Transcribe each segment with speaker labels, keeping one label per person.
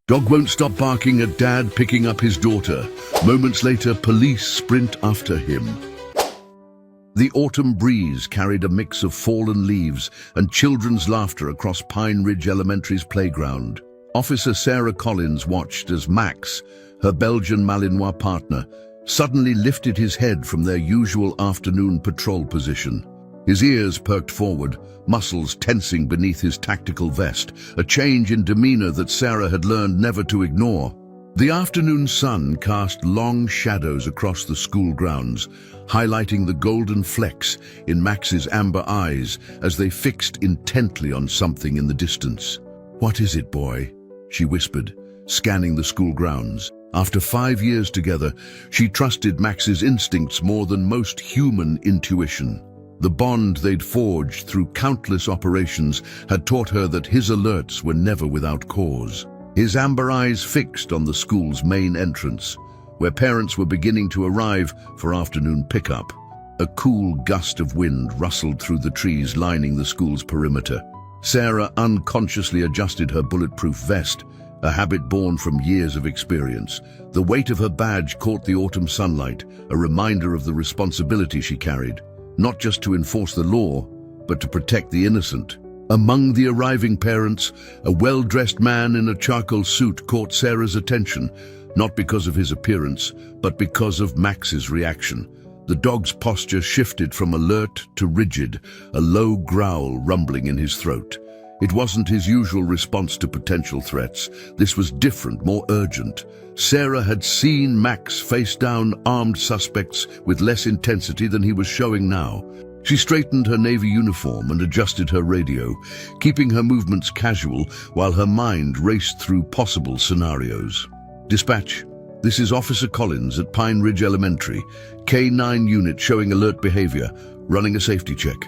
Speaker 1: Dog won't stop barking at dad picking up his daughter. Moments later, police sprint after him. The autumn breeze carried a mix of fallen leaves and children's laughter across Pine Ridge Elementary's playground. Officer Sarah Collins watched as Max, her Belgian Malinois partner, suddenly lifted his head from their usual afternoon patrol position. His ears perked forward, muscles tensing beneath his tactical vest, a change in demeanor that Sarah had learned never to ignore. The afternoon sun cast long shadows across the school grounds, highlighting the golden flecks in Max's amber eyes as they fixed intently on something in the distance. "What is it, boy?" she whispered, scanning the school grounds. After 5 years together, she trusted Max's instincts more than most human intuition. The bond they'd forged through countless operations had taught her that his alerts were never without cause. His amber eyes fixed on the school's main entrance, where parents were beginning to arrive for afternoon pickup. A cool gust of wind rustled through the trees lining the school's perimeter. Sarah unconsciously adjusted her bulletproof vest, a habit born from years of experience. The weight of her badge caught the autumn sunlight, a reminder of the responsibility she carried, not just to enforce the law, but to protect the innocent. Among the arriving parents, a well-dressed man in a charcoal suit caught Sarah's attention, not because of his appearance, but because of Max's reaction. The dog's posture shifted from alert to rigid, a low growl rumbling in his throat. It wasn't his usual response to potential threats. This was different, more urgent. Sarah had seen Max face down armed suspects with less intensity than he was showing now. She straightened her navy uniform and adjusted her radio, keeping her movements casual while her mind raced through possible scenarios. "Dispatch, this is Officer Collins at Pine Ridge Elementary, K9 unit showing alert behavior, running a safety check."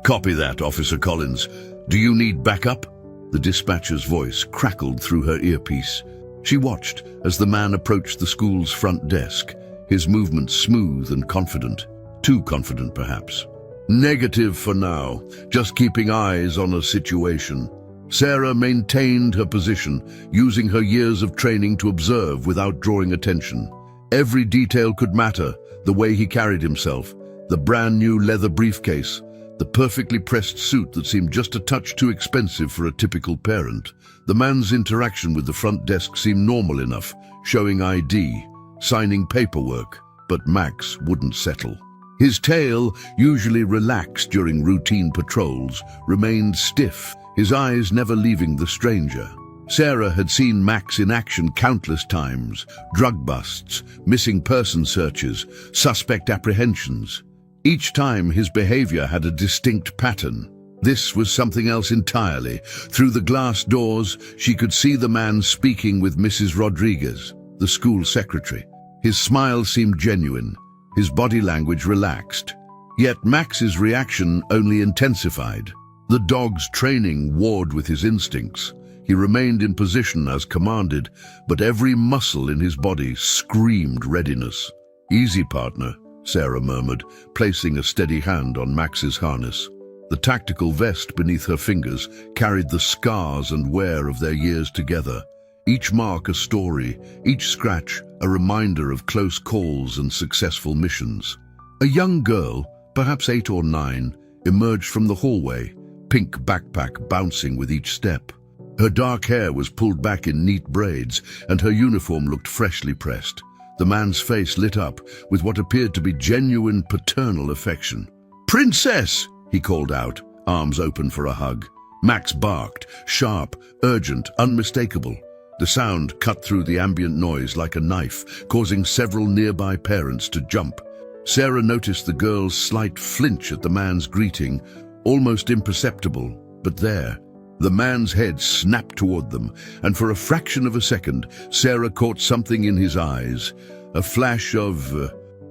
Speaker 1: "Copy that, Officer Collins. Do you need backup?" The dispatcher's voice crackled through her earpiece. She watched as the man approached the school's front desk, his movements smooth and confident. Too confident, perhaps. "Negative for now, just keeping eyes on a situation." Sarah maintained her position, using her years of training to observe without drawing attention. Every detail could matter: the way he carried himself, the brand new leather briefcase, the perfectly pressed suit that seemed just a touch too expensive for a typical parent. The man's interaction with the front desk seemed normal enough, showing ID, signing paperwork, but Max wouldn't settle. His tail, usually relaxed during routine patrols, remained stiff, his eyes never leaving the stranger. Sarah had seen Max in action countless times: drug busts, missing person searches, suspect apprehensions. Each time his behavior had a distinct pattern. This was something else entirely. Through the glass doors, she could see the man speaking with Mrs. Rodriguez, the school secretary. His smile seemed genuine, his body language relaxed. Yet Max's reaction only intensified. The dog's training warred with his instincts. He remained in position as commanded, but every muscle in his body screamed readiness. "Easy, partner," Sarah murmured, placing a steady hand on Max's harness. The tactical vest beneath her fingers carried the scars and wear of their years together. Each mark a story, each scratch a reminder of close calls and successful missions. A young girl, perhaps 8 or 9, emerged from the hallway, pink backpack bouncing with each step. Her dark hair was pulled back in neat braids, and her uniform looked freshly pressed. The man's face lit up with what appeared to be genuine paternal affection. "Princess!" he called out, arms open for a hug. Max barked, sharp, urgent, unmistakable. The sound cut through the ambient noise like a knife, causing several nearby parents to jump. Sarah noticed the girl's slight flinch at the man's greeting, almost imperceptible, but there. The man's head snapped toward them, and for a fraction of a second, Sarah caught something in his eyes. A flash of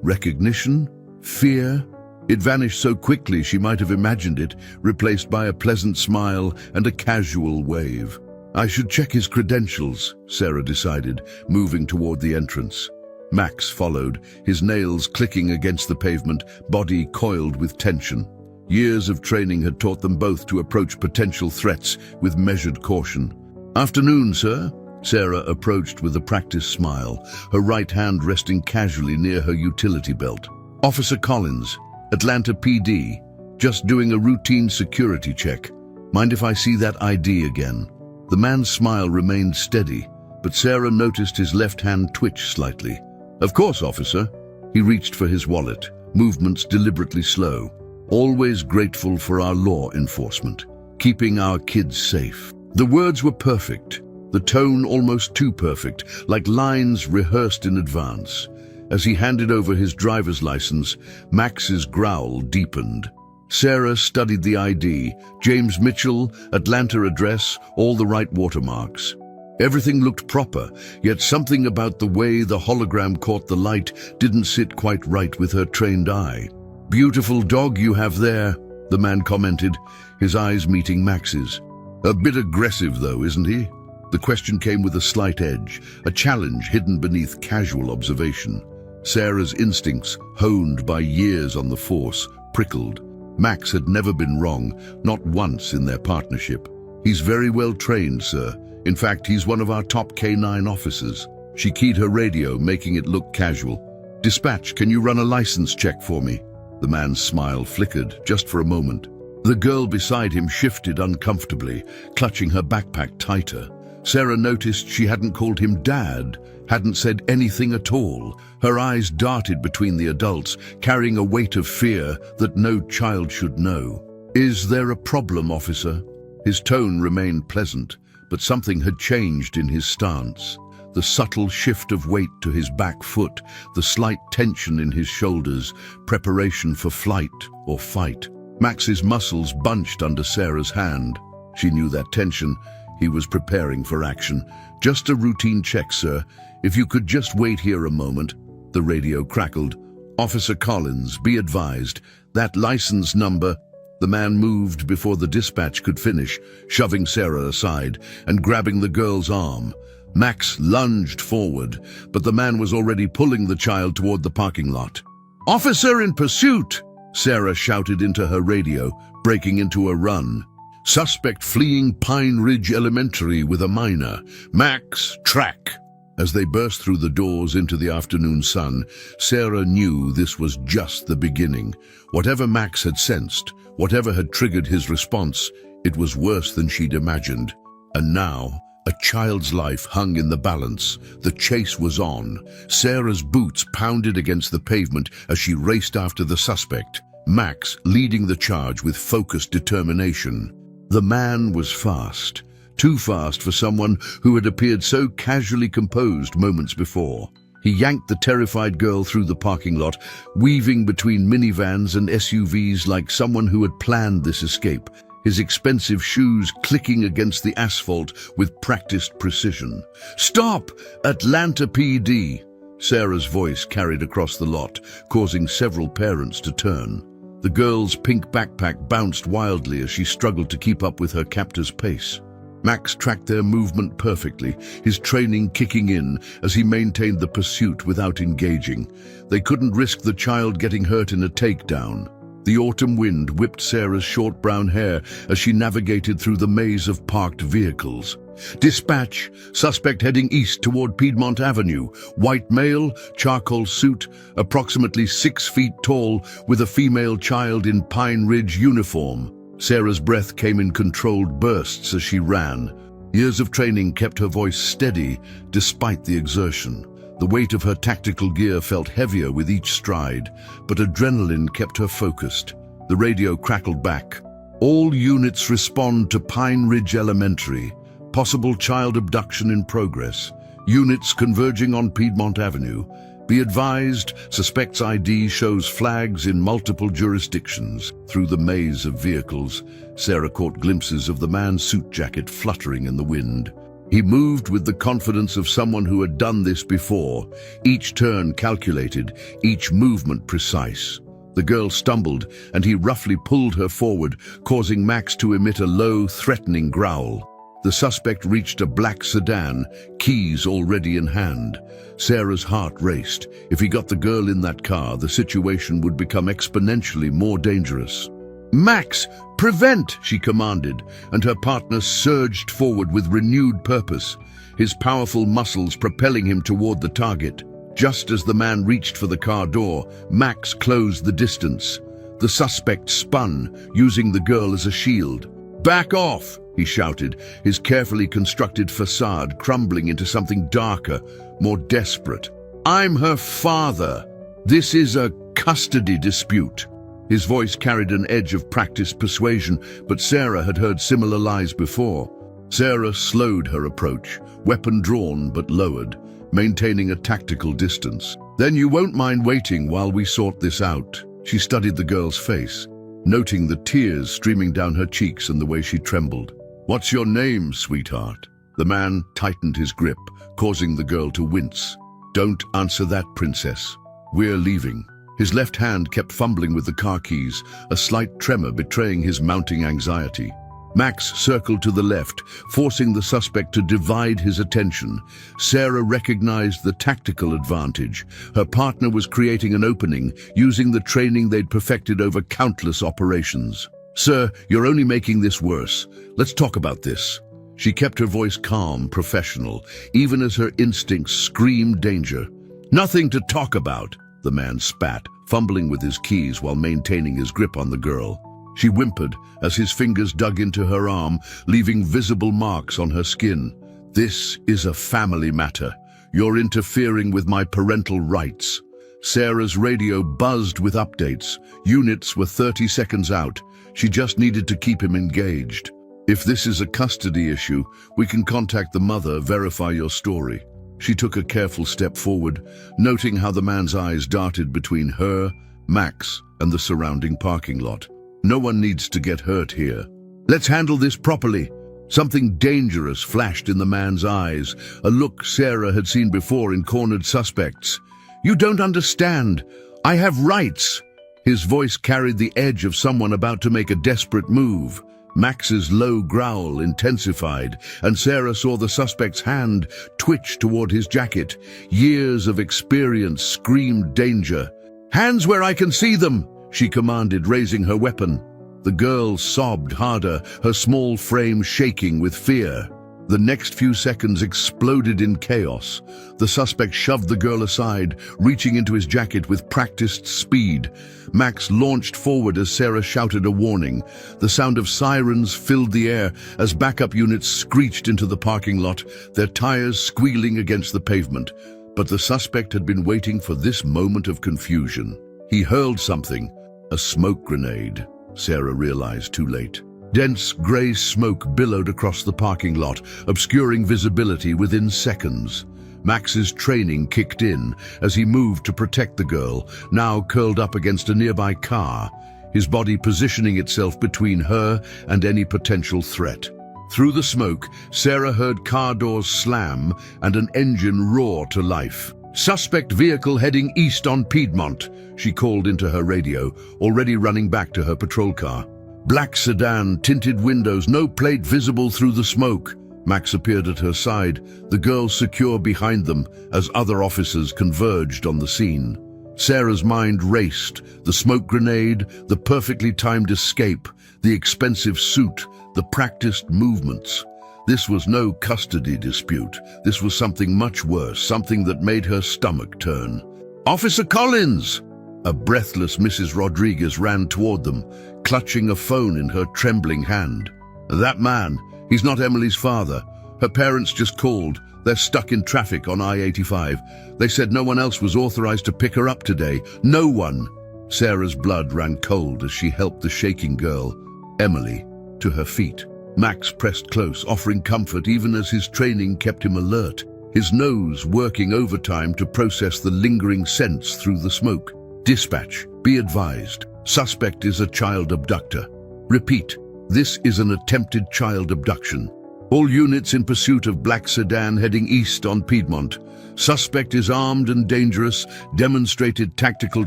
Speaker 1: recognition? Fear? It vanished so quickly she might have imagined it, replaced by a pleasant smile and a casual wave. "I should check his credentials," Sarah decided, moving toward the entrance. Max followed, his nails clicking against the pavement, body coiled with tension. Years of training had taught them both to approach potential threats with measured caution. "Afternoon, sir," Sarah approached with a practiced smile, her right hand resting casually near her utility belt. "Officer Collins, Atlanta PD, just doing a routine security check. Mind if I see that ID again?" The man's smile remained steady, but Sarah noticed his left hand twitch slightly. "Of course, officer." He reached for his wallet, movements deliberately slow. "Always grateful for our law enforcement, keeping our kids safe." The words were perfect, the tone almost too perfect, like lines rehearsed in advance. As he handed over his driver's license, Max's growl deepened. Sarah studied the ID, James Mitchell, Atlanta address, all the right watermarks. Everything looked proper, yet something about the way the hologram caught the light didn't sit quite right with her trained eye. "Beautiful dog you have there," the man commented, his eyes meeting Max's. "A bit aggressive though, isn't he?" The question came with a slight edge, a challenge hidden beneath casual observation. Sarah's instincts, honed by years on the force, prickled. Max had never been wrong, not once in their partnership. "He's very well trained, sir. In fact, he's one of our top K9 officers." She keyed her radio, making it look casual. "Dispatch, can you run a license check for me?" The man's smile flickered, just for a moment. The girl beside him shifted uncomfortably, clutching her backpack tighter. Sarah noticed she hadn't called him Dad, hadn't said anything at all. Her eyes darted between the adults, carrying a weight of fear that no child should know. "Is there a problem, officer?" His tone remained pleasant, but something had changed in his stance. The subtle shift of weight to his back foot, the slight tension in his shoulders, preparation for flight or fight. Max's muscles bunched under Sarah's hand. She knew that tension. He was preparing for action. "Just a routine check, sir. If you could just wait here a moment." The radio crackled. "Officer Collins, be advised, that license number..." The man moved before the dispatch could finish, shoving Sarah aside and grabbing the girl's arm. Max lunged forward, but the man was already pulling the child toward the parking lot. "Officer in pursuit!" Sarah shouted into her radio, breaking into a run. "Suspect fleeing Pine Ridge Elementary with a minor. Max, track!" As they burst through the doors into the afternoon sun, Sarah knew this was just the beginning. Whatever Max had sensed, whatever had triggered his response, it was worse than she'd imagined. And now, a child's life hung in the balance. The chase was on. Sarah's boots pounded against the pavement as she raced after the suspect, Max leading the charge with focused determination. The man was fast, too fast for someone who had appeared so casually composed moments before. He yanked the terrified girl through the parking lot, weaving between minivans and SUVs like someone who had planned this escape, his expensive shoes clicking against the asphalt with practiced precision. "Stop! Atlanta PD!" Sarah's voice carried across the lot, causing several parents to turn. The girl's pink backpack bounced wildly as she struggled to keep up with her captor's pace. Max tracked their movement perfectly, his training kicking in as he maintained the pursuit without engaging. They couldn't risk the child getting hurt in a takedown. The autumn wind whipped Sarah's short brown hair as she navigated through the maze of parked vehicles. "Dispatch, suspect heading east toward Piedmont Avenue. White male, charcoal suit, approximately 6 feet tall, with a female child in Pine Ridge uniform." Sarah's breath came in controlled bursts as she ran. Years of training kept her voice steady despite the exertion. The weight of her tactical gear felt heavier with each stride, but adrenaline kept her focused. The radio crackled back. "All units respond to Pine Ridge Elementary. Possible child abduction in progress. Units converging on Piedmont Avenue. Be advised, suspect's ID shows flags in multiple jurisdictions." Through the maze of vehicles, Sarah caught glimpses of the man's suit jacket fluttering in the wind. He moved with the confidence of someone who had done this before, each turn calculated, each movement precise. The girl stumbled, and he roughly pulled her forward, causing Max to emit a low, threatening growl. The suspect reached a black sedan, keys already in hand. Sarah's heart raced. If he got the girl in that car, the situation would become exponentially more dangerous. "Max, prevent!" she commanded, and her partner surged forward with renewed purpose. his powerful muscles propelling him toward the target. Just as the man reached for the car door, Max closed the distance. The suspect spun, using the girl as a shield. "Back off!" he shouted, his carefully constructed facade crumbling into something darker, more desperate. "I'm her father. This is a custody dispute." His voice carried an edge of practiced persuasion, but Sarah had heard similar lies before. Sarah slowed her approach, weapon drawn but lowered, maintaining a tactical distance. "Then you won't mind waiting while we sort this out." She studied the girl's face, noting the tears streaming down her cheeks and the way she trembled. "What's your name, sweetheart?" The man tightened his grip, causing the girl to wince. "Don't answer that, princess. We're leaving." His left hand kept fumbling with the car keys, a slight tremor betraying his mounting anxiety. Max circled to the left, forcing the suspect to divide his attention. Sarah recognized the tactical advantage. Her partner was creating an opening, using the training they'd perfected over countless operations. "Sir, you're only making this worse. Let's talk about this." She kept her voice calm, professional, even as her instincts screamed danger. "Nothing to talk about," the man spat, fumbling with his keys while maintaining his grip on the girl. She whimpered as his fingers dug into her arm, leaving visible marks on her skin. "This is a family matter. You're interfering with my parental rights." Sarah's radio buzzed with updates. Units were 30 seconds out. She just needed to keep him engaged. "If this is a custody issue, we can contact the mother, verify your story." She took a careful step forward, noting how the man's eyes darted between her, Max, and the surrounding parking lot. "No one needs to get hurt here. Let's handle this properly." Something dangerous flashed in the man's eyes, a look Sarah had seen before in cornered suspects. "You don't understand. I have rights." His voice carried the edge of someone about to make a desperate move. Max's low growl intensified, and Sarah saw the suspect's hand twitch toward his jacket. Years of experience screamed danger. "Hands where I can see them," she commanded, raising her weapon. The girl sobbed harder, her small frame shaking with fear. The next few seconds exploded in chaos. The suspect shoved the girl aside, reaching into his jacket with practiced speed. Max launched forward as Sarah shouted a warning. The sound of sirens filled the air as backup units screeched into the parking lot, their tires squealing against the pavement. But the suspect had been waiting for this moment of confusion. He hurled something, a smoke grenade. Sarah realized too late. Dense grey smoke billowed across the parking lot, obscuring visibility within seconds. Max's training kicked in as he moved to protect the girl, now curled up against a nearby car, his body positioning itself between her and any potential threat. Through the smoke, Sarah heard car doors slam and an engine roar to life. "Suspect vehicle heading east on Piedmont," she called into her radio, already running back to her patrol car. Black sedan, tinted windows, no plate visible through the smoke. Max appeared at her side, the girl secure behind them as other officers converged on the scene. Sarah's mind raced, the smoke grenade, the perfectly timed escape, the expensive suit, the practiced movements. This was no custody dispute. This was something much worse, something that made her stomach turn. "Officer Collins!" A breathless Mrs. Rodriguez ran toward them, clutching a phone in her trembling hand. "That man, he's not Emily's father. Her parents just called. They're stuck in traffic on I-85. They said no one else was authorized to pick her up today. No one." Sarah's blood ran cold as she helped the shaking girl, Emily, to her feet. Max pressed close, offering comfort even as his training kept him alert, his nose working overtime to process the lingering scents through the smoke. "Dispatch, be advised. Suspect is a child abductor. Repeat, this is an attempted child abduction. All units in pursuit of black sedan heading east on Piedmont. Suspect is armed and dangerous, demonstrated tactical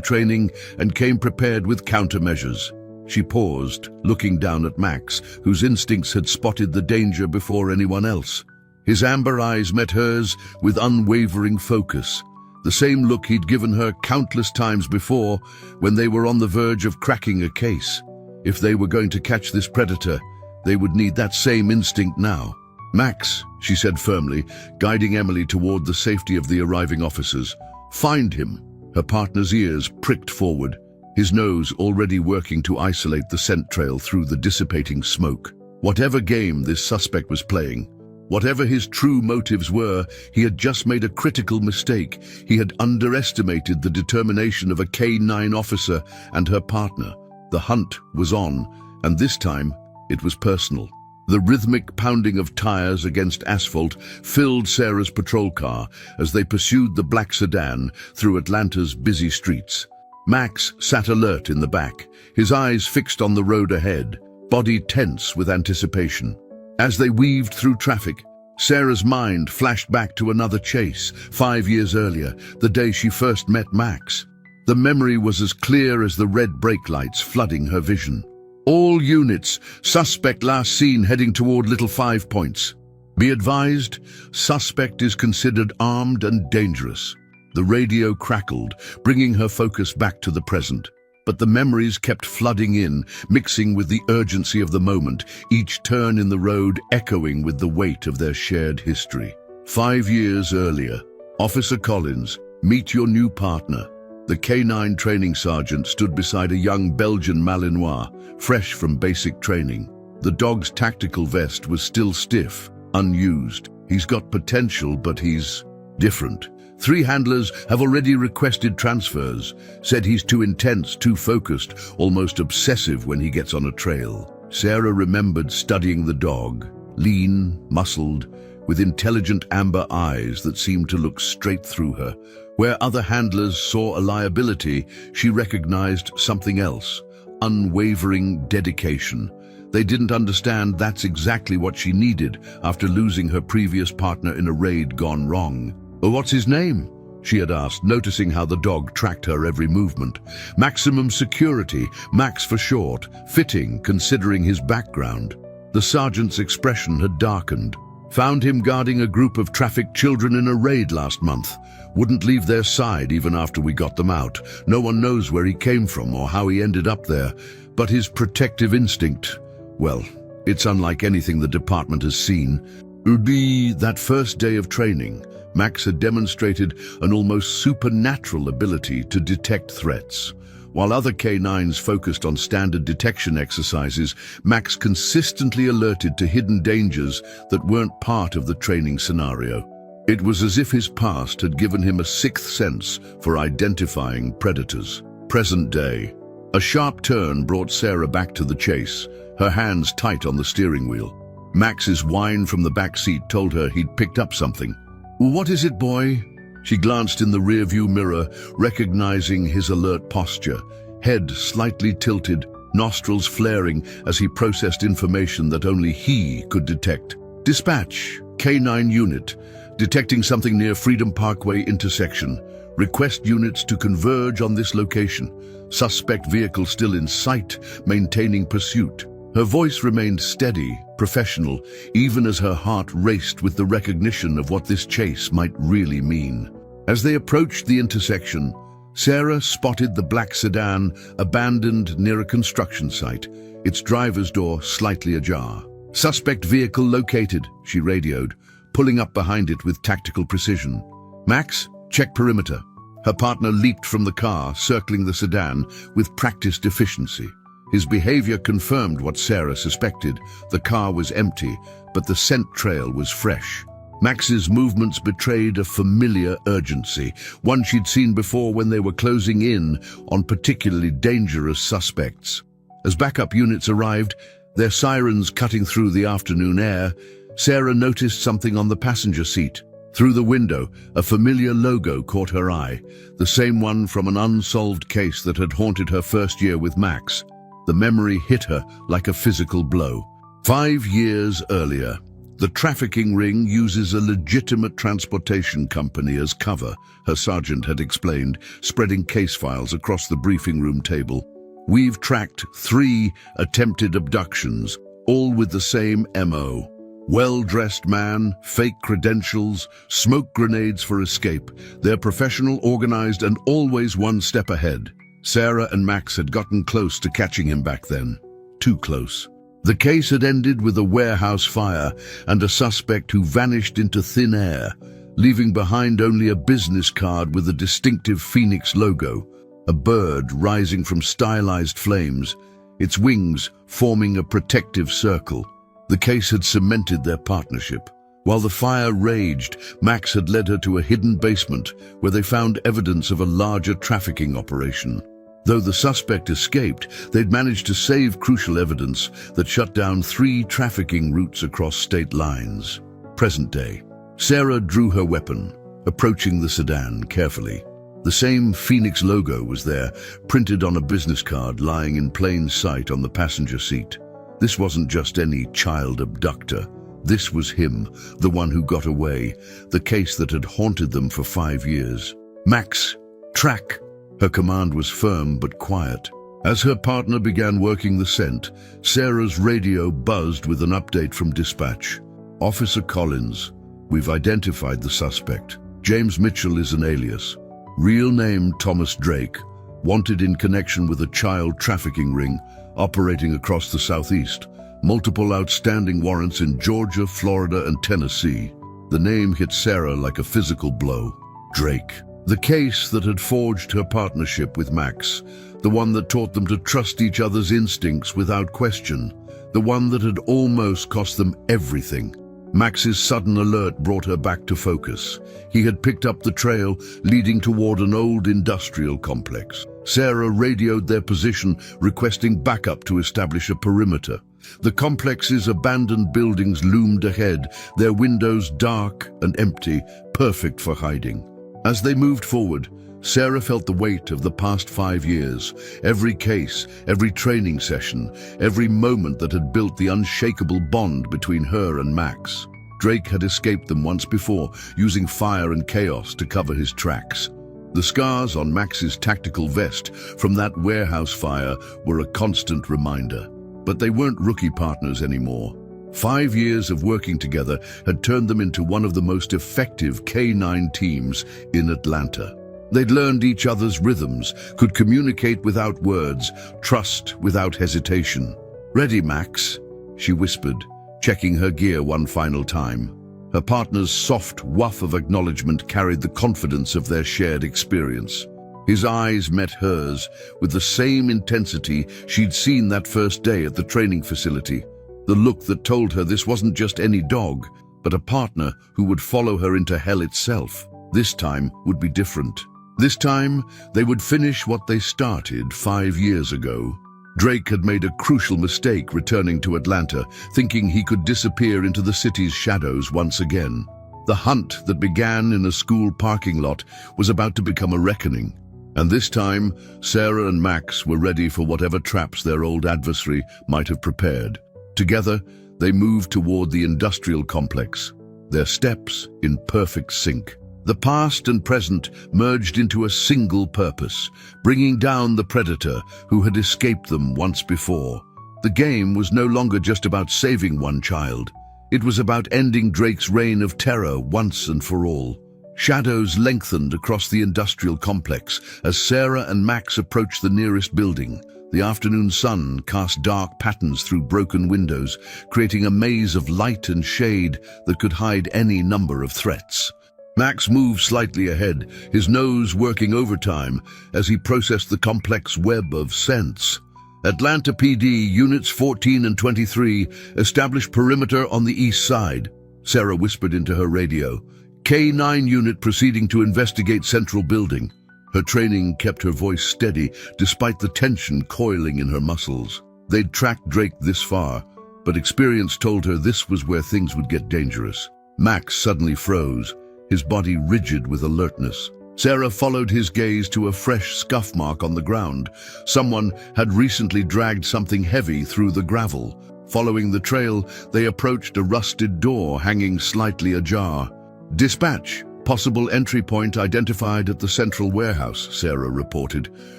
Speaker 1: training, and came prepared with countermeasures." She paused, looking down at Max, whose instincts had spotted the danger before anyone else. His amber eyes met hers with unwavering focus, the same look he'd given her countless times before when they were on the verge of cracking a case. If they were going to catch this predator, they would need that same instinct now. "Max," she said firmly, guiding Emily toward the safety of the arriving officers. "Find him." Her partner's ears pricked forward, his nose already working to isolate the scent trail through the dissipating smoke. Whatever game this suspect was playing, whatever his true motives were, he had just made a critical mistake. He had underestimated the determination of a K9 officer and her partner. The hunt was on, and this time it was personal. The rhythmic pounding of tires against asphalt filled Sarah's patrol car as they pursued the black sedan through Atlanta's busy streets. Max sat alert in the back, his eyes fixed on the road ahead, body tense with anticipation. As they weaved through traffic, Sarah's mind flashed back to another chase, 5 years earlier, the day she first met Max. The memory was as clear as the red brake lights flooding her vision. "All units, suspect last seen heading toward Little 5 Points. Be advised, suspect is considered armed and dangerous." The radio crackled, bringing her focus back to the present. But the memories kept flooding in, mixing with the urgency of the moment, each turn in the road echoing with the weight of their shared history. 5 years earlier, Officer Collins, meet your new partner. The K9 training sergeant stood beside a young Belgian Malinois, fresh from basic training. The dog's tactical vest was still stiff, unused. "He's got potential, but he's different. 3 handlers have already requested transfers, said he's too intense, too focused, almost obsessive when he gets on a trail." Sarah remembered studying the dog, lean, muscled, with intelligent amber eyes that seemed to look straight through her. Where other handlers saw a liability, she recognized something else: unwavering dedication. They didn't understand that's exactly what she needed after losing her previous partner in a raid gone wrong. "What's his name?" she had asked, noticing how the dog tracked her every movement. "Maximum security, Max for short, fitting considering his background." The sergeant's expression had darkened. "Found him guarding a group of trafficked children in a raid last month. Wouldn't leave their side even after we got them out. No one knows where he came from or how he ended up there. But his protective instinct, well, it's unlike anything the department has seen." That first day of training, Max had demonstrated an almost supernatural ability to detect threats. While other K9s focused on standard detection exercises, Max consistently alerted to hidden dangers that weren't part of the training scenario. It was as if his past had given him a sixth sense for identifying predators. Present day. A sharp turn brought Sarah back to the chase, her hands tight on the steering wheel. Max's whine from the back seat told her he'd picked up something. "What is it, boy?" She glanced in the rearview mirror, recognizing his alert posture, head slightly tilted, nostrils flaring as he processed information that only he could detect. "Dispatch, K9 unit, detecting something near Freedom Parkway intersection. Request units to converge on this location. Suspect vehicle still in sight, maintaining pursuit." Her voice remained steady, professional, even as her heart raced with the recognition of what this chase might really mean. As they approached the intersection, Sarah spotted the black sedan abandoned near a construction site, its driver's door slightly ajar. "Suspect vehicle located," she radioed, pulling up behind it with tactical precision. "Max, check perimeter." Her partner leaped from the car, circling the sedan with practiced efficiency. His behavior confirmed what Sarah suspected. The car was empty, but the scent trail was fresh. Max's movements betrayed a familiar urgency, one she'd seen before when they were closing in on particularly dangerous suspects. As backup units arrived, their sirens cutting through the afternoon air, Sarah noticed something on the passenger seat. Through the window, a familiar logo caught her eye, the same one from an unsolved case that had haunted her first year with Max. The memory hit her like a physical blow. 5 years earlier, the trafficking ring uses a legitimate transportation company as cover, her sergeant had explained, spreading case files across the briefing room table. "We've tracked 3 attempted abductions, all with the same MO. Well-dressed man, fake credentials, smoke grenades for escape. They're professional, organized, and always one step ahead." Sarah and Max had gotten close to catching him back then. Too close. The case had ended with a warehouse fire and a suspect who vanished into thin air, leaving behind only a business card with a distinctive Phoenix logo, a bird rising from stylized flames, its wings forming a protective circle. The case had cemented their partnership. While the fire raged, Max had led her to a hidden basement where they found evidence of a larger trafficking operation. Though the suspect escaped, they'd managed to save crucial evidence that shut down 3 trafficking routes across state lines. Present day. Sarah drew her weapon, approaching the sedan carefully. The same Phoenix logo was there, printed on a business card lying in plain sight on the passenger seat. This wasn't just any child abductor. This was him, the one who got away, the case that had haunted them for 5 years. Max, track! Her command was firm but quiet. As her partner began working the scent, Sarah's radio buzzed with an update from dispatch. Officer Collins, we've identified the suspect. James Mitchell is an alias. Real name Thomas Drake, wanted in connection with a child trafficking ring operating across the southeast. Multiple outstanding warrants in Georgia, Florida, and Tennessee. The name hit Sarah like a physical blow. Drake. The case that had forged her partnership with Max. The one that taught them to trust each other's instincts without question. The one that had almost cost them everything. Max's sudden alert brought her back to focus. He had picked up the trail leading toward an old industrial complex. Sarah radioed their position, requesting backup to establish a perimeter. The complex's abandoned buildings loomed ahead, their windows dark and empty, perfect for hiding. As they moved forward, Sarah felt the weight of the past 5 years. Every case, every training session, every moment that had built the unshakable bond between her and Max. Drake had escaped them once before, using fire and chaos to cover his tracks. The scars on Max's tactical vest from that warehouse fire were a constant reminder. But they weren't rookie partners anymore. 5 years of working together had turned them into one of the most effective K-9 teams in Atlanta. They'd learned each other's rhythms, could communicate without words, trust without hesitation. "Ready, Max?" she whispered, checking her gear one final time. Her partner's soft woof of acknowledgement carried the confidence of their shared experience. His eyes met hers with the same intensity she'd seen that first day at the training facility. The look that told her this wasn't just any dog, but a partner who would follow her into hell itself. This time would be different. This time, they would finish what they started 5 years ago. Drake had made a crucial mistake returning to Atlanta, thinking he could disappear into the city's shadows once again. The hunt that began in a school parking lot was about to become a reckoning. And this time, Sarah and Max were ready for whatever traps their old adversary might have prepared. Together, they moved toward the industrial complex, their steps in perfect sync. The past and present merged into a single purpose, bringing down the predator who had escaped them once before. The game was no longer just about saving one child. It was about ending Drake's reign of terror once and for all. Shadows lengthened across the industrial complex as Sarah and Max approached the nearest building. The afternoon sun cast dark patterns through broken windows, creating a maze of light and shade that could hide any number of threats. Max moved slightly ahead, his nose working overtime as he processed the complex web of scents. Atlanta PD Units 14 and 23 established perimeter on the east side, Sarah whispered into her radio. K-9 unit proceeding to investigate central building. Her training kept her voice steady despite the tension coiling in her muscles. They'd tracked Drake this far, but experience told her this was where things would get dangerous. Max suddenly froze, his body rigid with alertness. Sarah followed his gaze to a fresh scuff mark on the ground. Someone had recently dragged something heavy through the gravel. Following the trail, they approached a rusted door hanging slightly ajar. "Dispatch. Possible entry point identified at the central warehouse," Sarah reported,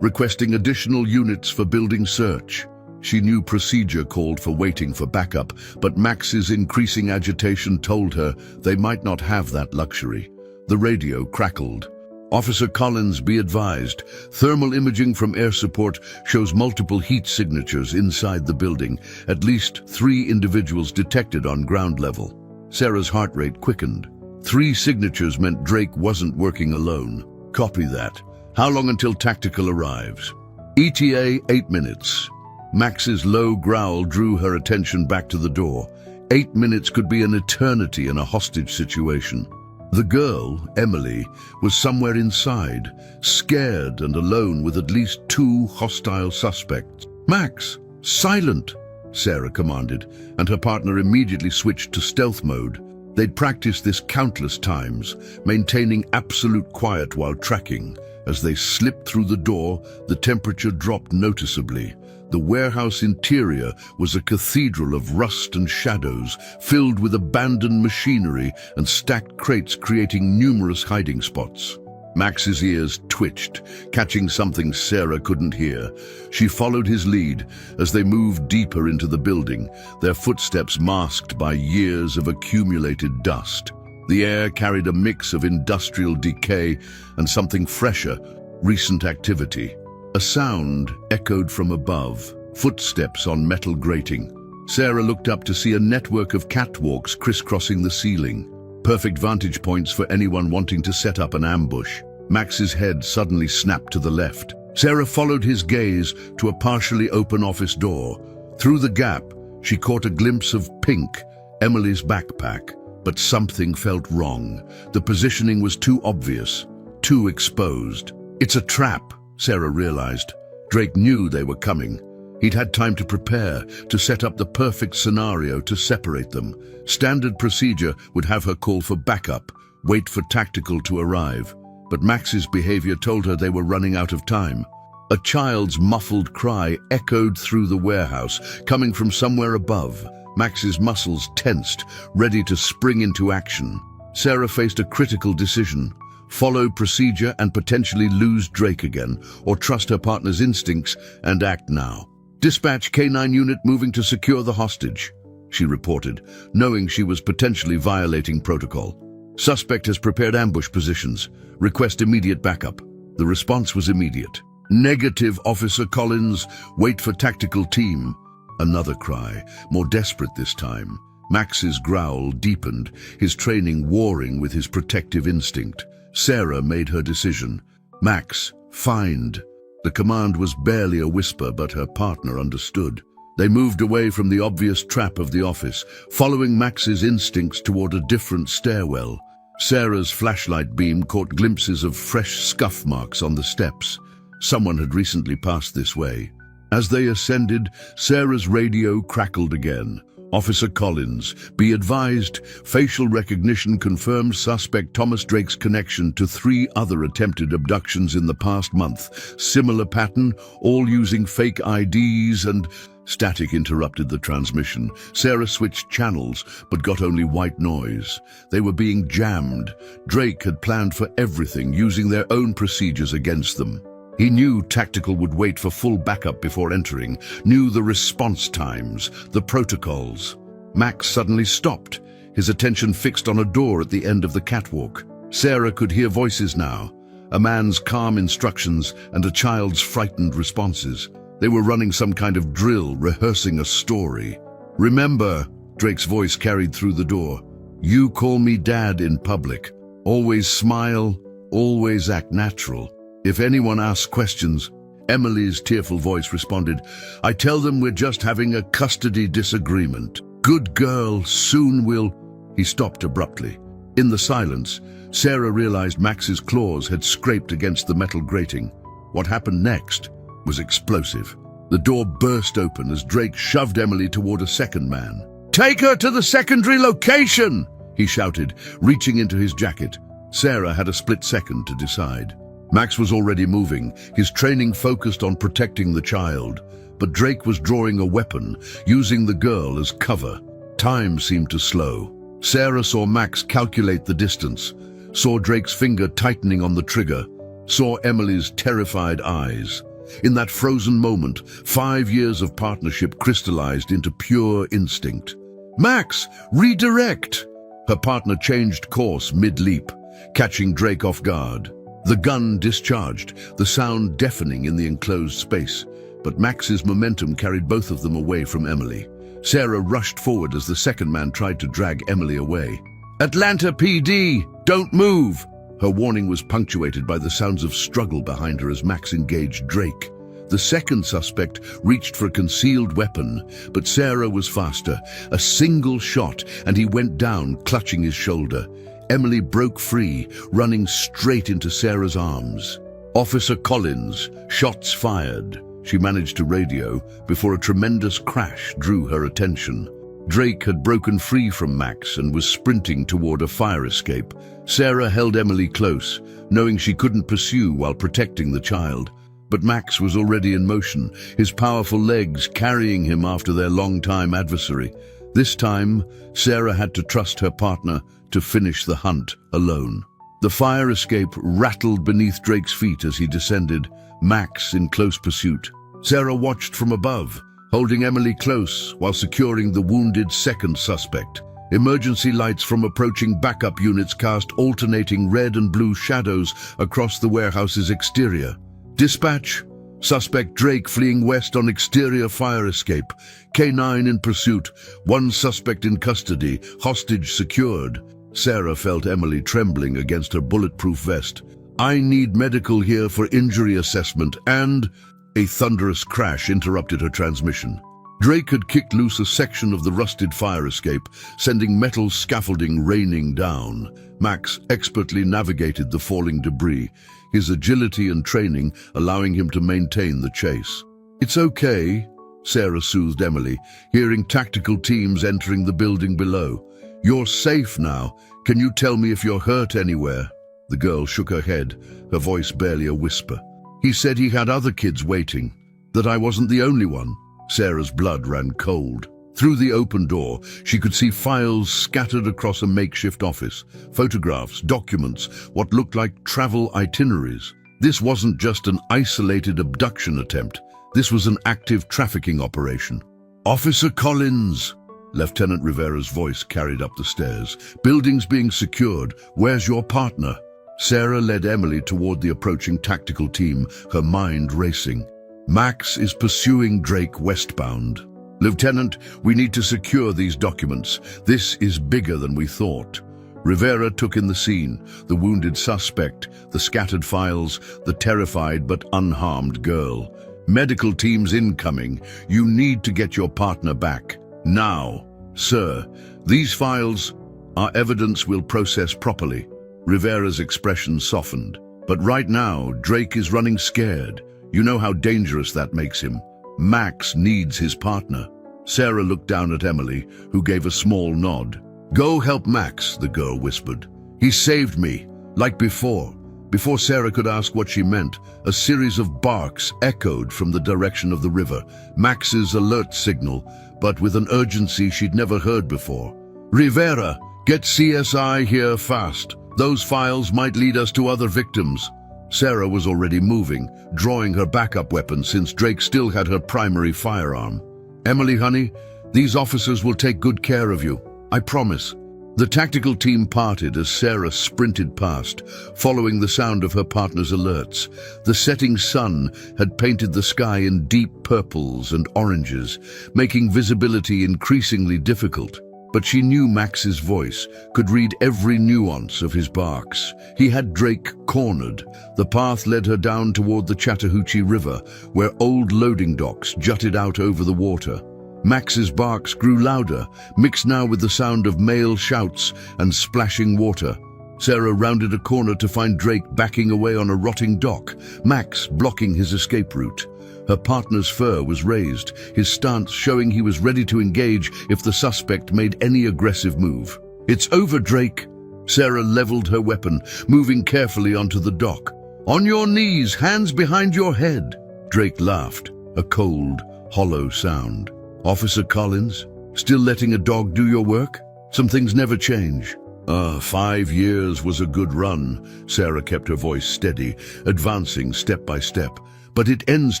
Speaker 1: requesting additional units for building search. She knew procedure called for waiting for backup, but Max's increasing agitation told her they might not have that luxury. The radio crackled. Officer Collins, be advised. Thermal imaging from air support shows multiple heat signatures inside the building. At least 3 individuals detected on ground level. Sarah's heart rate quickened. 3 signatures meant Drake wasn't working alone. Copy that. How long until tactical arrives? ETA 8 minutes. Max's low growl drew her attention back to the door. 8 minutes could be an eternity in a hostage situation. The girl, Emily, was somewhere inside, scared and alone with at least 2 hostile suspects. "Max, silent!" Sarah commanded, and her partner immediately switched to stealth mode. They'd practiced this countless times, maintaining absolute quiet while tracking. As they slipped through the door, the temperature dropped noticeably. The warehouse interior was a cathedral of rust and shadows, filled with abandoned machinery and stacked crates creating numerous hiding spots. Max's ears twitched, catching something Sarah couldn't hear. She followed his lead as they moved deeper into the building, their footsteps masked by years of accumulated dust. The air carried a mix of industrial decay and something fresher, recent activity. A sound echoed from above, footsteps on metal grating. Sarah looked up to see a network of catwalks crisscrossing the ceiling, perfect vantage points for anyone wanting to set up an ambush. Max's head suddenly snapped to the left. Sarah followed his gaze to a partially open office door. Through the gap, she caught a glimpse of Pink, Emily's backpack. But something felt wrong. The positioning was too obvious, too exposed. "It's a trap," Sarah realized. Drake knew they were coming. He'd had time to prepare, to set up the perfect scenario to separate them. Standard procedure would have her call for backup, wait for tactical to arrive. But Max's behavior told her they were running out of time. A child's muffled cry echoed through the warehouse, coming from somewhere above. Max's muscles tensed, ready to spring into action. Sarah faced a critical decision: follow procedure and potentially lose Drake again, or trust her partner's instincts and act now. "Dispatch K9 unit moving to secure the hostage," she reported, knowing she was potentially violating protocol. "Suspect has prepared ambush positions. Request immediate backup." The response was immediate. "Negative, Officer Collins. Wait for tactical team." Another cry, more desperate this time. Max's growl deepened, his training warring with his protective instinct. Sarah made her decision. "Max, find." The command was barely a whisper, but her partner understood. They moved away from the obvious trap of the office, following Max's instincts toward a different stairwell. Sarah's flashlight beam caught glimpses of fresh scuff marks on the steps. Someone had recently passed this way. As they ascended, Sarah's radio crackled again. "Officer Collins, be advised, facial recognition confirms suspect Thomas Drake's connection to 3 other attempted abductions in the past month. Similar pattern, all using fake IDs and..." Static interrupted the transmission. Sarah switched channels, but got only white noise. They were being jammed. Drake had planned for everything, using their own procedures against them. He knew tactical would wait for full backup before entering, knew the response times, the protocols. Max suddenly stopped, his attention fixed on a door at the end of the catwalk. Sarah could hear voices now, a man's calm instructions and a child's frightened responses. They were running some kind of drill, rehearsing a story. "Remember," Drake's voice carried through the door, "you call me Dad in public. Always smile, always act natural. If anyone asks questions..." Emily's tearful voice responded, "I tell them we're just having a custody disagreement. Good girl, soon we'll..." He stopped abruptly. In the silence, Sarah realized Max's claws had scraped against the metal grating. What happened next was explosive. The door burst open as Drake shoved Emily toward a second man. "Take her to the secondary location!" he shouted, reaching into his jacket. Sarah had a split second to decide. Max was already moving, his training focused on protecting the child. But Drake was drawing a weapon, using the girl as cover. Time seemed to slow. Sarah saw Max calculate the distance, saw Drake's finger tightening on the trigger, saw Emily's terrified eyes. In that frozen moment, 5 years of partnership crystallized into pure instinct. "Max, redirect!" Her partner changed course mid-leap, catching Drake off guard. The gun discharged, the sound deafening in the enclosed space. But Max's momentum carried both of them away from Emily. Sarah rushed forward as the second man tried to drag Emily away. "Atlanta PD, don't move!" Her warning was punctuated by the sounds of struggle behind her as Max engaged Drake. The second suspect reached for a concealed weapon, but Sarah was faster. A single shot, and he went down, clutching his shoulder. Emily broke free, running straight into Sarah's arms. "Officer Collins, shots fired." She managed to radio before a tremendous crash drew her attention. Drake had broken free from Max and was sprinting toward a fire escape. Sarah held Emily close, knowing she couldn't pursue while protecting the child. But Max was already in motion, his powerful legs carrying him after their longtime adversary. This time, Sarah had to trust her partner to finish the hunt alone. The fire escape rattled beneath Drake's feet as he descended, Max in close pursuit. Sarah watched from above, holding Emily close while securing the wounded second suspect. Emergency lights from approaching backup units cast alternating red and blue shadows across the warehouse's exterior. "Dispatch, suspect Drake fleeing west on exterior fire escape. K9 in pursuit, one suspect in custody, hostage secured." Sarah felt Emily trembling against her bulletproof vest. "I need medical here for injury assessment," and a thunderous crash interrupted her transmission. Drake had kicked loose a section of the rusted fire escape, sending metal scaffolding raining down. Max expertly navigated the falling debris, his agility and training allowing him to maintain the chase. "It's okay," Sarah soothed Emily, hearing tactical teams entering the building below. "You're safe now. Can you tell me if you're hurt anywhere?" The girl shook her head, her voice barely a whisper. "He said he had other kids waiting, that I wasn't the only one." Sarah's blood ran cold. Through the open door, she could see files scattered across a makeshift office, photographs, documents, what looked like travel itineraries. This wasn't just an isolated abduction attempt. This was an active trafficking operation. "Officer Collins!" Lieutenant Rivera's voice carried up the stairs. "Buildings being secured. Where's your partner?" Sarah led Emily toward the approaching tactical team, her mind racing. "Max is pursuing Drake westbound. Lieutenant, we need to secure these documents. This is bigger than we thought." Rivera took in the scene, the wounded suspect, the scattered files, the terrified but unharmed girl. "Medical teams incoming. You need to get your partner back. Now." "Sir, these files are evidence we'll process properly." Rivera's expression softened. "But right now, Drake is running scared. You know how dangerous that makes him. Max needs his partner." Sarah looked down at Emily, who gave a small nod. "Go help Max," the girl whispered. "He saved me, like before." Before Sarah could ask what she meant, a series of barks echoed from the direction of the river, Max's alert signal, but with an urgency she'd never heard before. "Rivera, get CSI here fast. Those files might lead us to other victims." Sarah was already moving, drawing her backup weapon since Drake still had her primary firearm. "Emily, honey, these officers will take good care of you. I promise." The tactical team parted as Sarah sprinted past, following the sound of her partner's alerts. The setting sun had painted the sky in deep purples and oranges, making visibility increasingly difficult. But she knew Max's voice, could read every nuance of his barks. He had Drake cornered. The path led her down toward the Chattahoochee River, where old loading docks jutted out over the water. Max's barks grew louder, mixed now with the sound of male shouts and splashing water. Sarah rounded a corner to find Drake backing away on a rotting dock, Max blocking his escape route. Her partner's fur was raised, his stance showing he was ready to engage if the suspect made any aggressive move. "It's over, Drake." Sarah leveled her weapon, moving carefully onto the dock. "On your knees, hands behind your head." Drake laughed, a cold, hollow sound. "Officer Collins, still letting a dog do your work? Some things never change." 5 years was a good run." Sarah kept her voice steady, advancing step by step. "But it ends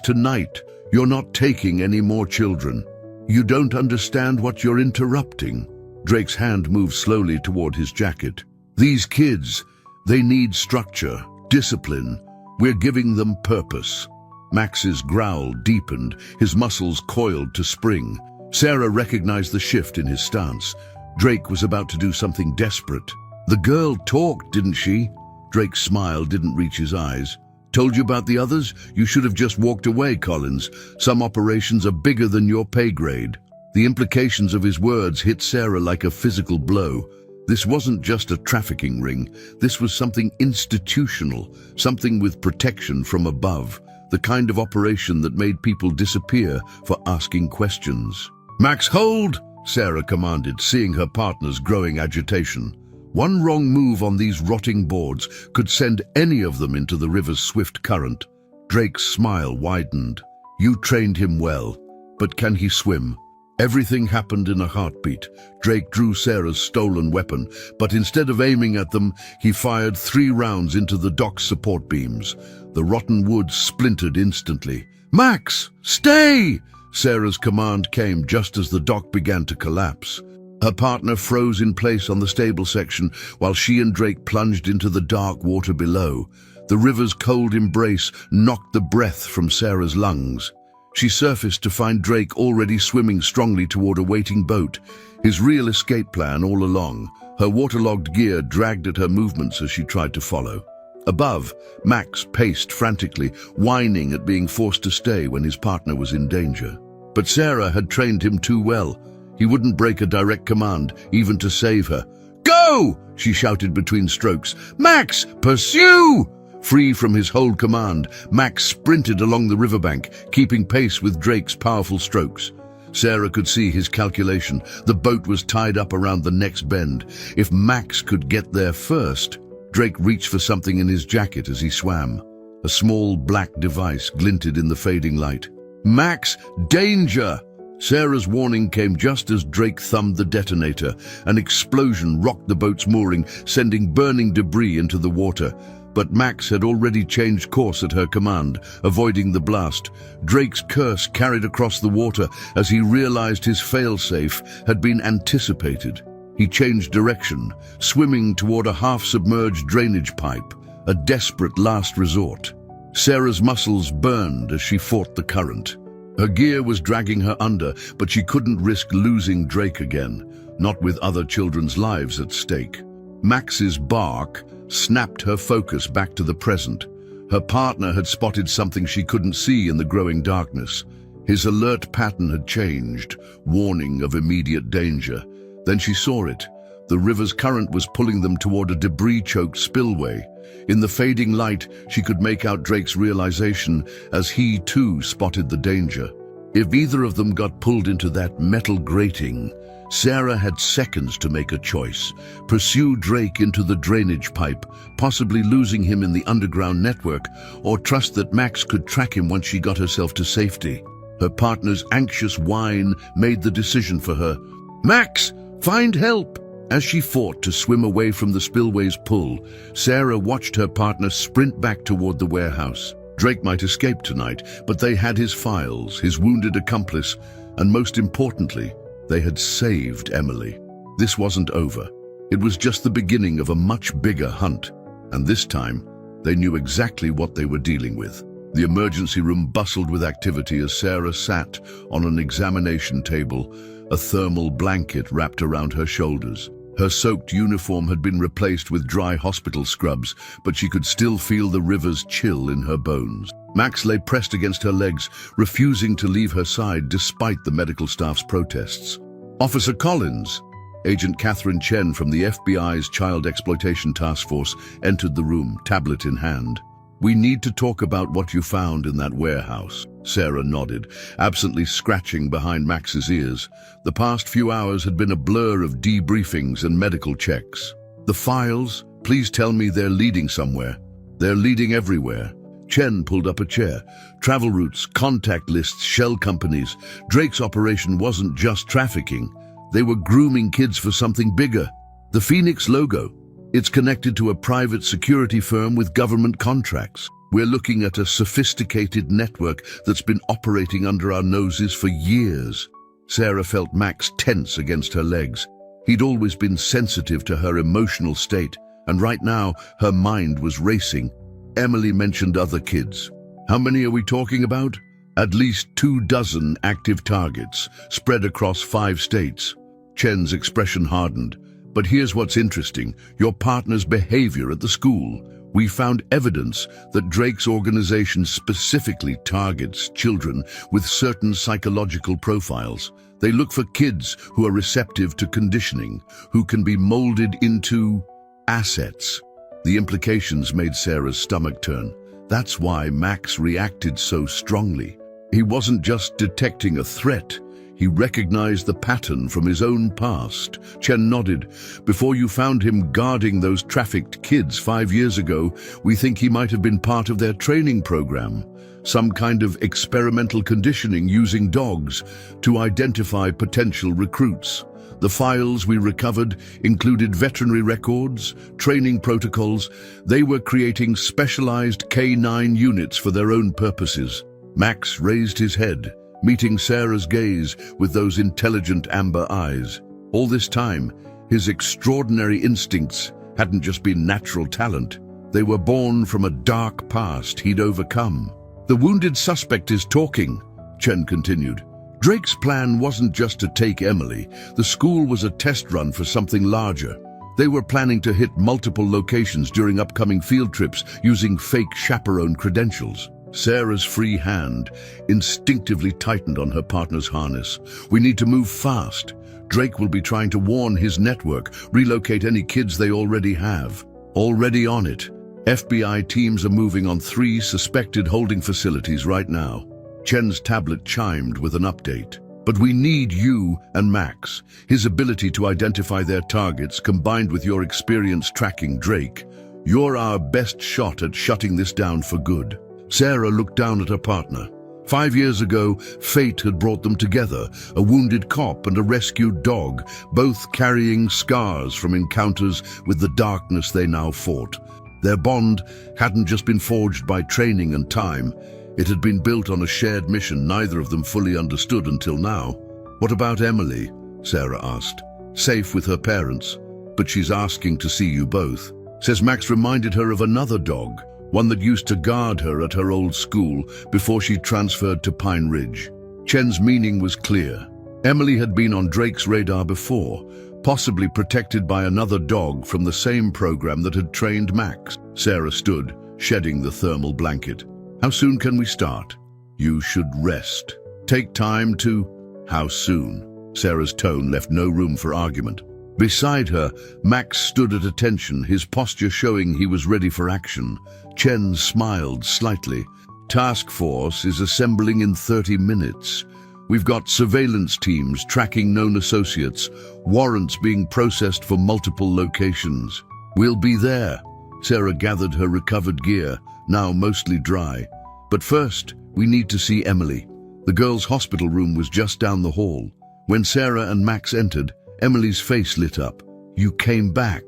Speaker 1: tonight. You're not taking any more children." "You don't understand what you're interrupting." Drake's hand moved slowly toward his jacket. "These kids, they need structure, Discipline. We're giving them purpose. Max's growl deepened, his muscles coiled to spring. Sarah recognized the shift in his stance. Drake was about to do something desperate. The girl talked, didn't she? Drake's smile didn't reach his eyes. Told you about the others? You should have just walked away, Collins. Some operations are bigger than your pay grade. The implications of his words hit Sarah like a physical blow. This wasn't just a trafficking ring. This was something institutional, something with protection from above, the kind of operation that made people disappear for asking questions. "Max, hold!" Sarah commanded, seeing her partner's growing agitation. One wrong move on these rotting boards could send any of them into the river's swift current. Drake's smile widened. "You trained him well, but can he swim?" Everything happened in a heartbeat. Drake drew Sarah's stolen weapon, but instead of aiming at them, he fired 3 rounds into the dock's support beams. The rotten wood splintered instantly. "Max, stay!" Sarah's command came just as the dock began to collapse. Her partner froze in place on the stable section while she and Drake plunged into the dark water below. The river's cold embrace knocked the breath from Sarah's lungs. She surfaced to find Drake already swimming strongly toward a waiting boat, his real escape plan all along. Her waterlogged gear dragged at her movements as she tried to follow. Above, Max paced frantically, whining at being forced to stay when his partner was in danger. But Sarah had trained him too well. He wouldn't break a direct command, even to save her. "Go!" she shouted between strokes. "Max, pursue!" Free from his hold command, Max sprinted along the riverbank, keeping pace with Drake's powerful strokes. Sarah could see his calculation. The boat was tied up around the next bend. If Max could get there first... Drake reached for something in his jacket as he swam. A small black device glinted in the fading light. "Max, danger!" Sarah's warning came just as Drake thumbed the detonator. An explosion rocked the boat's mooring, sending burning debris into the water. But Max had already changed course at her command, avoiding the blast. Drake's curse carried across the water as he realized his failsafe had been anticipated. He changed direction, swimming toward a half-submerged drainage pipe, a desperate last resort. Sarah's muscles burned as she fought the current. Her gear was dragging her under, but she couldn't risk losing Drake again, not with other children's lives at stake. Max's bark snapped her focus back to the present. Her partner had spotted something she couldn't see in the growing darkness. His alert pattern had changed, warning of immediate danger. Then she saw it. The river's current was pulling them toward a debris-choked spillway. In the fading light, she could make out Drake's realization as he too spotted the danger. If either of them got pulled into that metal grating, Sarah had seconds to make a choice. Pursue Drake into the drainage pipe, possibly losing him in the underground network, or trust that Max could track him once she got herself to safety. Her partner's anxious whine made the decision for her. "Max, find help!" As she fought to swim away from the spillway's pull, Sarah watched her partner sprint back toward the warehouse. Drake might escape tonight, but they had his files, his wounded accomplice, and most importantly, they had saved Emily. This wasn't over. It was just the beginning of a much bigger hunt, and this time, they knew exactly what they were dealing with. The emergency room bustled with activity as Sarah sat on an examination table, a thermal blanket wrapped around her shoulders. Her soaked uniform had been replaced with dry hospital scrubs, but she could still feel the river's chill in her bones. Max lay pressed against her legs, refusing to leave her side despite the medical staff's protests. "Officer Collins!" Agent Catherine Chen from the FBI's Child Exploitation Task Force entered the room, tablet in hand. "We need to talk about what you found in that warehouse." Sarah nodded, absently scratching behind Max's ears. The past few hours had been a blur of debriefings and medical checks. "The files? Please tell me they're leading somewhere." "They're leading everywhere." Chen pulled up a chair. Travel routes, contact lists, shell companies. Drake's operation wasn't just trafficking. They were grooming kids for something bigger. The Phoenix logo. It's connected to a private security firm with government contracts. We're looking at a sophisticated network that's been operating under our noses for years. Sarah felt Max tense against her legs. He'd always been sensitive to her emotional state, and right now her mind was racing. Emily mentioned other kids. How many are we talking about? At least 24 active targets, spread across 5 states. Chen's expression hardened. But here's what's interesting, your partner's behavior at the school. We found evidence that Drake's organization specifically targets children with certain psychological profiles. They look for kids who are receptive to conditioning, who can be molded into assets. The implications made Sarah's stomach turn. That's why Max reacted so strongly. He wasn't just detecting a threat. He recognized the pattern from his own past. Chen nodded. Before you found him guarding those trafficked kids 5 years ago, we think he might have been part of their training program. Some kind of experimental conditioning using dogs to identify potential recruits. The files we recovered included veterinary records, training protocols. They were creating specialized K9 units for their own purposes. Max raised his head, meeting Sarah's gaze with those intelligent amber eyes. All this time, his extraordinary instincts hadn't just been natural talent. They were born from a dark past he'd overcome. The wounded suspect is talking, Chen continued. Drake's plan wasn't just to take Emily. The school was a test run for something larger. They were planning to hit multiple locations during upcoming field trips using fake chaperone credentials. Sarah's free hand instinctively tightened on her partner's harness. We need to move fast. Drake will be trying to warn his network, relocate any kids they already have. Already on it. FBI teams are moving on 3 suspected holding facilities right now. Chen's tablet chimed with an update. But we need you and Max. His ability to identify their targets combined with your experience tracking Drake. You're our best shot at shutting this down for good. Sarah looked down at her partner. 5 years ago, fate had brought them together, a wounded cop and a rescued dog, both carrying scars from encounters with the darkness they now fought. Their bond hadn't just been forged by training and time. It had been built on a shared mission neither of them fully understood until now. What about Emily? Sarah asked. Safe with her parents, but she's asking to see you both. Says Max reminded her of another dog, one that used to guard her at her old school before she transferred to Pine Ridge. Chen's meaning was clear. Emily had been on Drake's radar before, possibly protected by another dog from the same program that had trained Max. Sarah stood, shedding the thermal blanket. How soon can we start? You should rest. Take time to... How soon? Sarah's tone left no room for argument. Beside her, Max stood at attention, his posture showing he was ready for action. Chen smiled slightly. Task force is assembling in 30 minutes. We've got surveillance teams tracking known associates, warrants being processed for multiple locations. We'll be there. Sarah gathered her recovered gear, now mostly dry. But first, we need to see Emily. The girl's hospital room was just down the hall. When Sarah and Max entered, Emily's face lit up. You came back.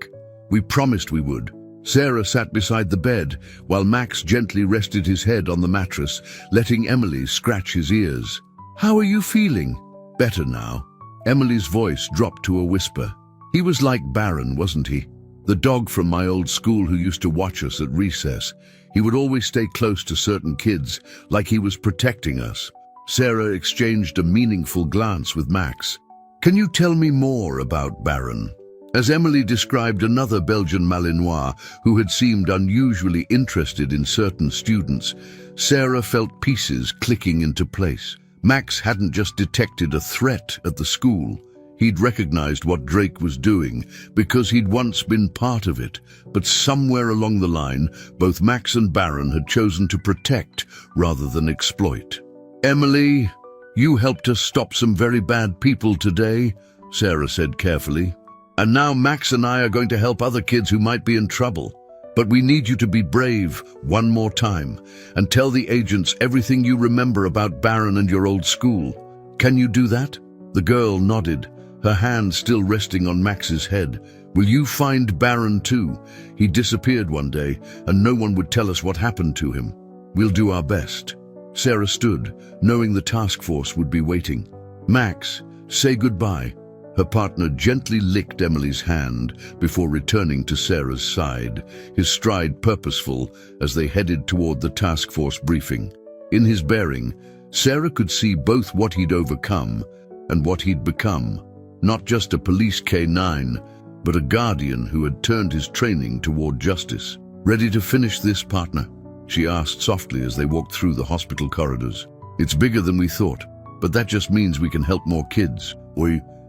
Speaker 1: We promised we would. Sarah sat beside the bed, while Max gently rested his head on the mattress, letting Emily scratch his ears. How are you feeling? Better now. Emily's voice dropped to a whisper. He was like Baron, wasn't he? The dog from my old school who used to watch us at recess. He would always stay close to certain kids, like he was protecting us. Sarah exchanged a meaningful glance with Max. Can you tell me more about Baron? As Emily described another Belgian Malinois who had seemed unusually interested in certain students, Sarah felt pieces clicking into place. Max hadn't just detected a threat at the school. He'd recognized what Drake was doing because he'd once been part of it, but somewhere along the line, both Max and Baron had chosen to protect rather than exploit. Emily, you helped us stop some very bad people today, Sarah said carefully. And now Max and I are going to help other kids who might be in trouble. But we need you to be brave one more time and tell the agents everything you remember about Baron and your old school. Can you do that? The girl nodded, her hand still resting on Max's head. Will you find Baron too? He disappeared one day and no one would tell us what happened to him. We'll do our best. Sarah stood, knowing the task force would be waiting. Max, say goodbye. Her partner gently licked Emily's hand before returning to Sarah's side, his stride purposeful as they headed toward the task force briefing. In his bearing, Sarah could see both what he'd overcome and what he'd become. Not just a police K9, but a guardian who had turned his training toward justice. "Ready to finish this, partner?" she asked softly as they walked through the hospital corridors. "It's bigger than we thought, but that just means we can help more kids."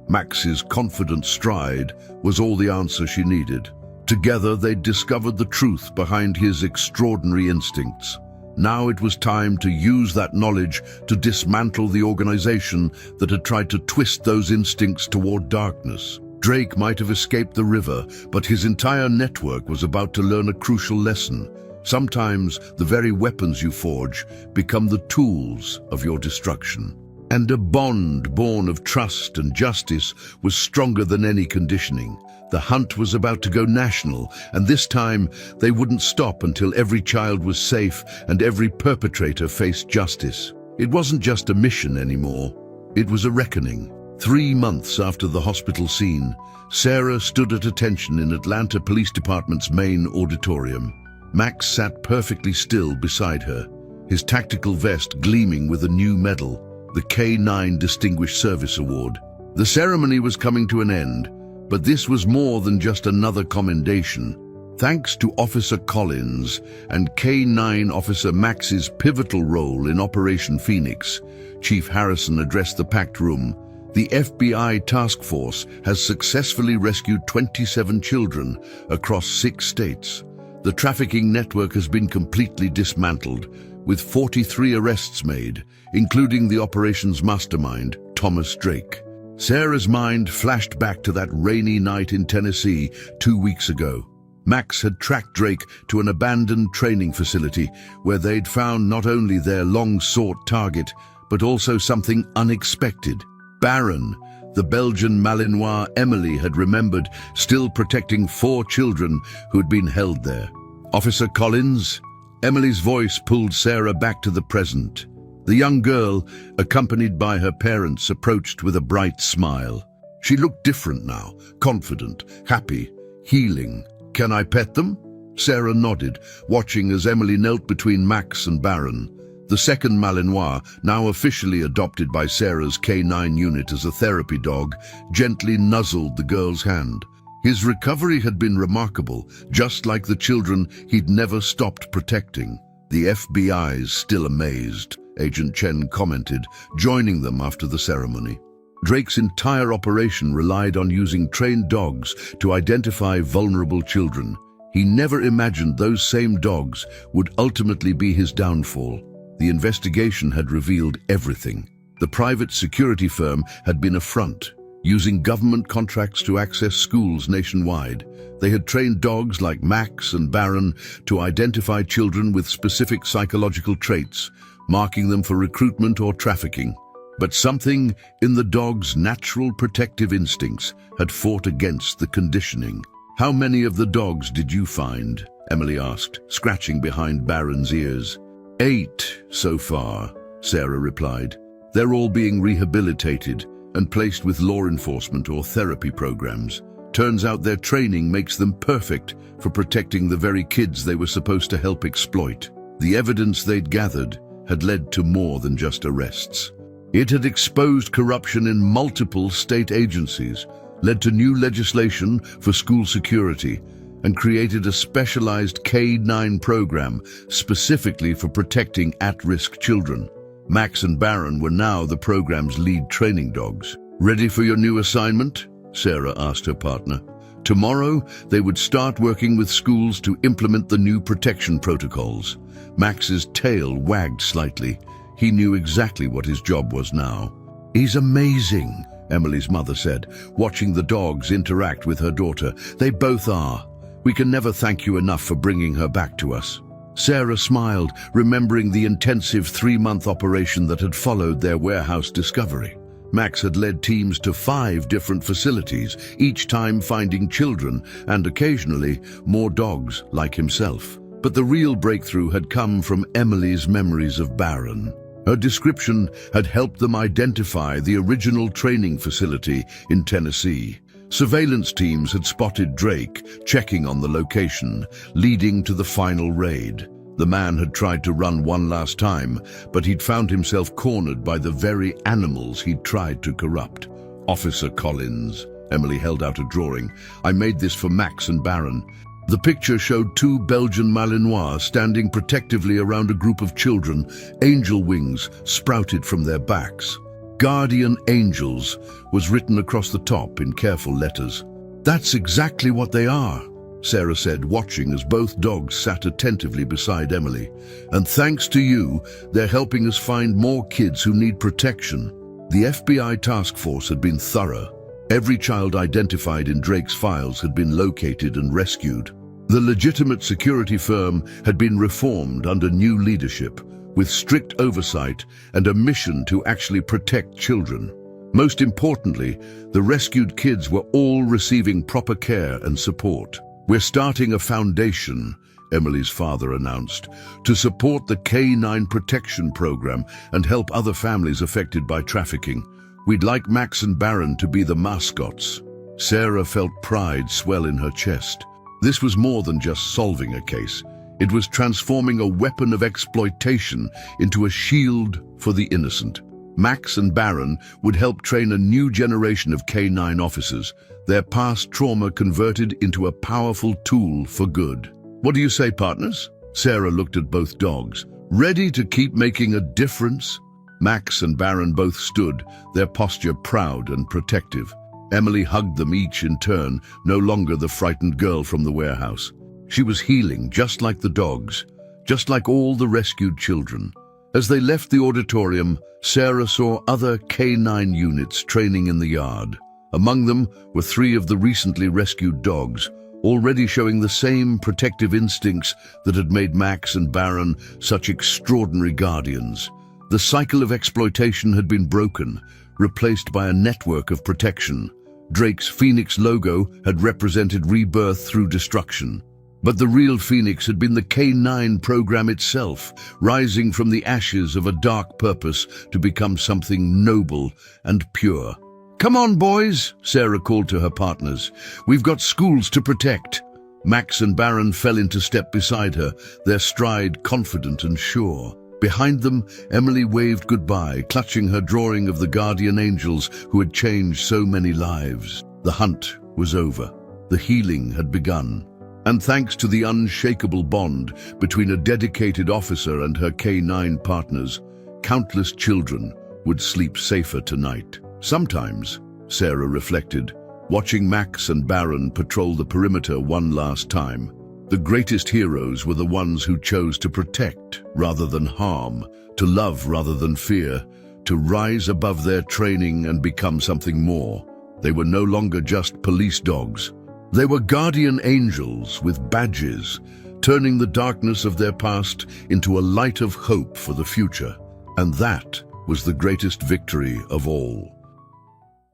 Speaker 1: Max's confident stride was all the answer she needed. Together they'd discovered the truth behind his extraordinary instincts. Now it was time to use that knowledge to dismantle the organization that had tried to twist those instincts toward darkness. Drake might have escaped the river, but his entire network was about to learn a crucial lesson. Sometimes the very weapons you forge become the tools of your destruction. And a bond born of trust and justice was stronger than any conditioning. The hunt was about to go national, and this time they wouldn't stop until every child was safe and every perpetrator faced justice. It wasn't just a mission anymore. It was a reckoning. 3 months after the hospital scene, Sarah stood at attention in Atlanta Police Department's main auditorium. Max sat perfectly still beside her, his tactical vest gleaming with a new medal, the K9 Distinguished Service Award. The ceremony was coming to an end, but this was more than just another commendation. Thanks to Officer Collins and K9 Officer Max's pivotal role in Operation Phoenix, Chief Harrison addressed the packed room. The FBI task force has successfully rescued 27 children across 6 states. The trafficking network has been completely dismantled, with 43 arrests made, including the operation's mastermind, Thomas Drake. Sarah's mind flashed back to that rainy night in Tennessee 2 weeks ago. Max had tracked Drake to an abandoned training facility where they'd found not only their long-sought target, but also something unexpected. Baron, the Belgian Malinois Emily had remembered, still protecting 4 children who had been held there. "Officer Collins?" Emily's voice pulled Sarah back to the present. The young girl, accompanied by her parents, approached with a bright smile. She looked different now, confident, happy, healing. "Can I pet them?" Sarah nodded, watching as Emily knelt between Max and Baron. The second Malinois, now officially adopted by Sarah's K9 unit as a therapy dog, gently nuzzled the girl's hand. His recovery had been remarkable, just like the children he'd never stopped protecting. "The FBI's still amazed," Agent Chen commented, joining them after the ceremony. Drake's entire operation relied on using trained dogs to identify vulnerable children. He never imagined those same dogs would ultimately be his downfall. The investigation had revealed everything. The private security firm had been a front, using government contracts to access schools nationwide. They had trained dogs like Max and Baron to identify children with specific psychological traits, marking them for recruitment or trafficking. But something in the dog's natural protective instincts had fought against the conditioning. "How many of the dogs did you find?" Emily asked, scratching behind Baron's ears. 8 so far, Sarah replied. "They're all being rehabilitated and placed with law enforcement or therapy programs. Turns out their training makes them perfect for protecting the very kids they were supposed to help exploit." The evidence they'd gathered had led to more than just arrests. It had exposed corruption in multiple state agencies, led to new legislation for school security, and created a specialized K9 program specifically for protecting at-risk children. Max and Baron were now the program's lead training dogs. "Ready for your new assignment?" Sarah asked her partner. Tomorrow, they would start working with schools to implement the new protection protocols. Max's tail wagged slightly. He knew exactly what his job was now. "He's amazing," Emily's mother said, watching the dogs interact with her daughter. "They both are. We can never thank you enough for bringing her back to us." Sarah smiled, remembering the intensive 3-month operation that had followed their warehouse discovery. Max had led teams to 5 different facilities, each time finding children and occasionally more dogs like himself. But the real breakthrough had come from Emily's memories of Baron. Her description had helped them identify the original training facility in Tennessee. Surveillance teams had spotted Drake, checking on the location, leading to the final raid. The man had tried to run one last time, but he'd found himself cornered by the very animals he'd tried to corrupt. "Officer Collins," Emily held out a drawing. "I made this for Max and Baron." The picture showed two Belgian Malinois standing protectively around a group of children. Angel wings sprouted from their backs. "Guardian Angels" was written across the top in careful letters. "That's exactly what they are," Sarah said, watching as both dogs sat attentively beside Emily. "And thanks to you, they're helping us find more kids who need protection." The FBI task force had been thorough. Every child identified in Drake's files had been located and rescued. The legitimate security firm had been reformed under new leadership, with strict oversight and a mission to actually protect children. Most importantly, the rescued kids were all receiving proper care and support. "We're starting a foundation," Emily's father announced, "to support the K9 protection program and help other families affected by trafficking. We'd like Max and Baron to be the mascots." Sarah felt pride swell in her chest. This was more than just solving a case. It was transforming a weapon of exploitation into a shield for the innocent. Max and Baron would help train a new generation of K9 officers, their past trauma converted into a powerful tool for good. "What do you say, partners?" Sarah looked at both dogs. "Ready to keep making a difference?" Max and Baron both stood, their posture proud and protective. Emily hugged them each in turn, no longer the frightened girl from the warehouse. She was healing just like the dogs, just like all the rescued children. As they left the auditorium, Sarah saw other K9 units training in the yard. Among them were 3 of the recently rescued dogs, already showing the same protective instincts that had made Max and Baron such extraordinary guardians. The cycle of exploitation had been broken, replaced by a network of protection. Drake's Phoenix logo had represented rebirth through destruction. But the real Phoenix had been the K9 program itself, rising from the ashes of a dark purpose to become something noble and pure. "Come on, boys," Sarah called to her partners. "We've got schools to protect." Max and Baron fell into step beside her, their stride confident and sure. Behind them, Emily waved goodbye, clutching her drawing of the guardian angels who had changed so many lives. The hunt was over. The healing had begun. And thanks to the unshakable bond between a dedicated officer and her K9 partners, countless children would sleep safer tonight. Sometimes, Sarah reflected, watching Max and Baron patrol the perimeter one last time, the greatest heroes were the ones who chose to protect rather than harm, to love rather than fear, to rise above their training and become something more. They were no longer just police dogs. They were guardian angels with badges, turning the darkness of their past into a light of hope for the future. And that was the greatest victory of all.